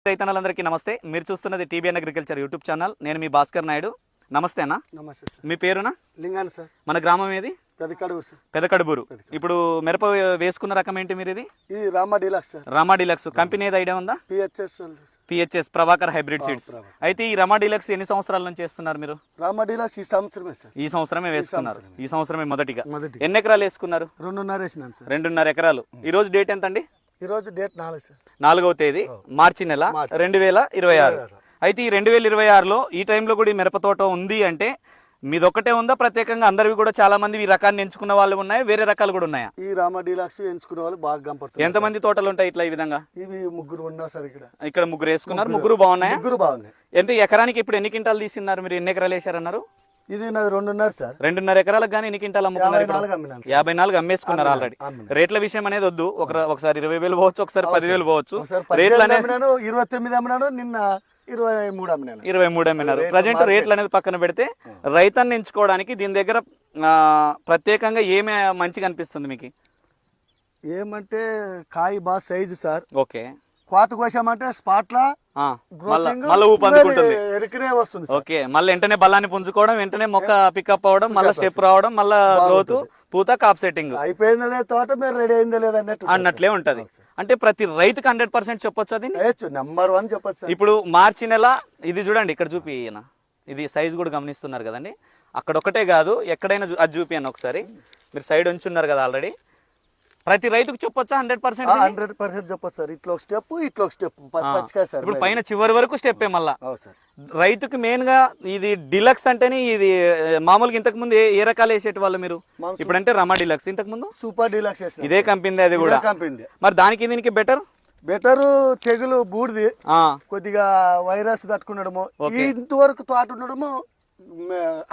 రైతన్నలందరికీ నమస్తే. మీరు చూస్తున్నది టీబీఎన్ అగ్రికల్చర్ యూట్యూబ్ ఛానల్. నేను మీ భాస్కర్ నాయుడు. నమస్తే అన్న. నమస్తే సార్. మీ పేరునా? లింగాన్ సార్. మన గ్రామం ఏది? పెదకడూరు సార్. పెదకడుబూరు. ఇప్పుడు మిరప వేసుకున్న రకం ఏంటి మీరు? ఇది Rama deluxe sir. Rama deluxe company ఏది ఐడియా ఉందా? PHS Prabhakar hybrid seeds. అయితే ఈ రామా డీలక్స్ ఎన్ని సంవత్సరాల నుంచి చేస్తున్నారు మీరు? రామా డీలక్స్ ఈ సంవత్సరమే సార్. ఈ సంవత్సరమే వేసుకున్నారు. ఈ సంవత్సరమే మొదటిగా. ఎన్ని ఎకరాలు వేసుకున్నారు? 2.5 వేసినాను సార్. 2.5 ఎకరాలు. ఈ రోజు డేట్ ఎంత అండి? ఈ రోజు డేట్ 4 సార్. 4వ తేదీ మార్చి నెల 2026. అయితే ఈ 2026లో ఈ టైంలో కూడా ఈ మిరప తోట ఉంది అంటే మీదొక్కటే ఉందా? ప్రత్యేకంగా అందరివి కూడా చాలా మంది ఈ రకాన్ని ఎంచుకున్న వాళ్ళు ఉన్నాయి, వేరే రకాలు కూడా ఉన్నాయా? ఈ రామా డీలక్స్ ఎంచుకునే వాళ్ళు బాగా కనపడుతుంది. ఎంతమంది తోటలు ఉంటాయి ఇట్లా ఈ విధంగా? ఇవి 3 ఉన్నా సార్. ఇక్కడ 3 వేసుకున్నారు. 3 బాగున్నాయా? 3 బాగున్నాయి. అంటే ఎకరానికి ఇప్పుడు ఎన్ని క్వింటాలు తీసిన్నారు మీరు? ఎన్ని ఎకరాలు వేసారన్నారు? ఇది నాది 2.5 సార్. 2.5 ఎకరాలకు కానీ ఎన్ని క్వింటాలు అమ్ముకున్నారు? 54 అమ్మేసుకున్నారు ఆల్రెడీ. రేట్ల విషయం అనేది వద్దు. ఒకసారి 20,000 పోవచ్చు, ఒకసారి 10,000 పోవచ్చు. రేట్లు అనేది 29 అమ్మినాను, నిన్న 23 అమ్మినారు. ప్రజెంట్ రేట్లు అనేది పక్కన పెడితే రైతాన్ని ఎంచుకోవడానికి దీని దగ్గర ప్రత్యేకంగా ఏమే మంచిగా అనిపిస్తుంది మీకు? ఏమంటే కాయ బాగా సైజు సార్. ఓకే. కోత కోసామంటే స్పాట్ లా మళ్ళీ ఊపు అందుకుంటుంది. వస్తుంది. ఓకే. మళ్ళీ వెంటనే బలాన్ని పుంజుకోవడం, వెంటనే మొక్క పికప్ అవడం, మళ్ళీ స్టెప్ రావడం, మళ్ళీ గ్రోత్, పూత, కాప్ సెట్టింగ్ అయిపోయిందా లేదా, తోట మీరు రెడీ అయిందా లేదా అన్నట్లే ఉంటది. అంటే ప్రతి రైతుకి 100% చెప్పొచ్చు. అది నెంబర్ 1 చెప్పొచ్చు. ఇప్పుడు మార్చి నెల ఇది చూడండి, ఇక్కడ చూపి. ఇది సైజ్ కూడా గమనిస్తున్నారు కదండి. అక్కడ ఒకటే కాదు, ఎక్కడైనా అది చూపి అన్న ఒకసారి. మీరు సైడ్ ఉంచున్నారు కదా ఆల్రెడీ. ప్రతి రైతుకు చెప్పొచ్చా? 100% చెప్పొచ్చు సార్. ఇట్లా ఒక స్టెప్, ఇట్లా ఒక స్టెప్. ఇప్పుడు పైన చివరి వరకు స్టెప్పే. మళ్ళా రైతుకి మెయిన్ గా ఇది డిలక్స్ అంటేనే ఇది. మామూలుగా ఇంతకు ముందు ఏ రకాలు వేసేటి వాళ్ళు మీరు? ఇప్పుడంటే రమా డిలక్స్, ఇంతకు ముందు సూపర్ డిలక్స్ ఇదే కంపెనీ, అది కూడా కంపెనీ. మరి దానికి దీనికి బెటర్ తెగులు బూడిది, కొద్దిగా వైరస్ తట్టుకున్నాడము, ఇంతవరకు తోట ఉండడము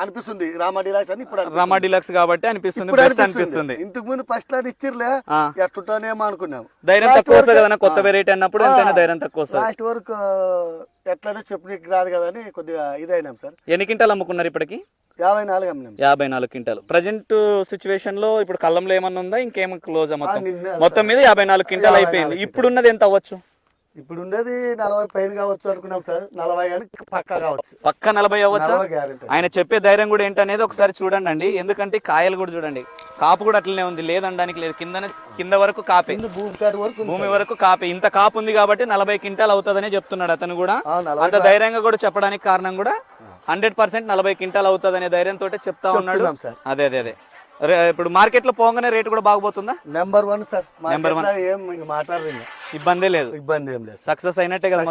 అనిపిస్తుంది. రామా డిలక్స్ అని ఇప్పుడు రామా డిలక్స్ కాబట్టి అనిపిస్తుంది. ఇంతకు ముందు ఫస్ట్ లాట్ ఇచ్చిర్లే ఎట్లుంటానేమో అనుకున్నాం. ధైర్యం తక్కువ వస్తుంది కదా కొత్త వెరైటీ అన్నప్పుడు. ఎంతైనా ధైర్యం తక్కువ వస్తుంది. లాస్ట్ వరకు ఎట్లనే చెప్పడానికి రాదు కదా అని కొద్దిగా ఇదైనాం సార్. ఎన్ని క్వింటాలు అమ్ముకున్నారు ఇప్పటికి? 54 అమ్మినాం. 54 క్వింటాలు. ప్రజెంట్ సిచ్యువేషన్ లో ఇప్పుడు కళ్ళంలో ఏమన్నా ఉందా? ఇంకేమో క్లోజ్? మొత్తం మీద 54 క్వింటాలు అయిపోయింది. ఇప్పుడున్నది ఎంత అవ్వచ్చు? ఇప్పుడు ఉండేది 40 పైన కావచ్చు అనుకున్నాం సార్. 40 కానీ పక్కా కావచ్చు. పక్క 40 అవ్వచ్చు. ఆయన చెప్పే ధైర్యం కూడా ఏంటనేది ఒకసారి చూడండి అండి. ఎందుకంటే కాయలు కూడా చూడండి, కాపు కూడా అట్లనే ఉంది, లేదనడానికి లేదు. కింద వరకు కాపే, భూమి వరకు కాపే. ఇంత కాపు ఉంది కాబట్టి 40 క్వింటాలు అవుతుందనే చెప్తున్నాడు అతను కూడా. అంత ధైర్యంగా కూడా చెప్పడానికి కారణం కూడా 100% 40 క్వింటాలు అవుతుంది అనే ధైర్యంతో చెప్తా ఉన్నాడు. అదే అదే అదే. ఇప్పుడు మార్కెట్ లో పోగానే రేట్ కూడా బాగుపోతుందా? Number 1 sir. నెంబర్ 1 ఏం మాట్లాడదు, ఇబ్బంది లేదు. ఇబ్బంది ఏం లేదు. సక్సెస్ అయినట్టే కదా.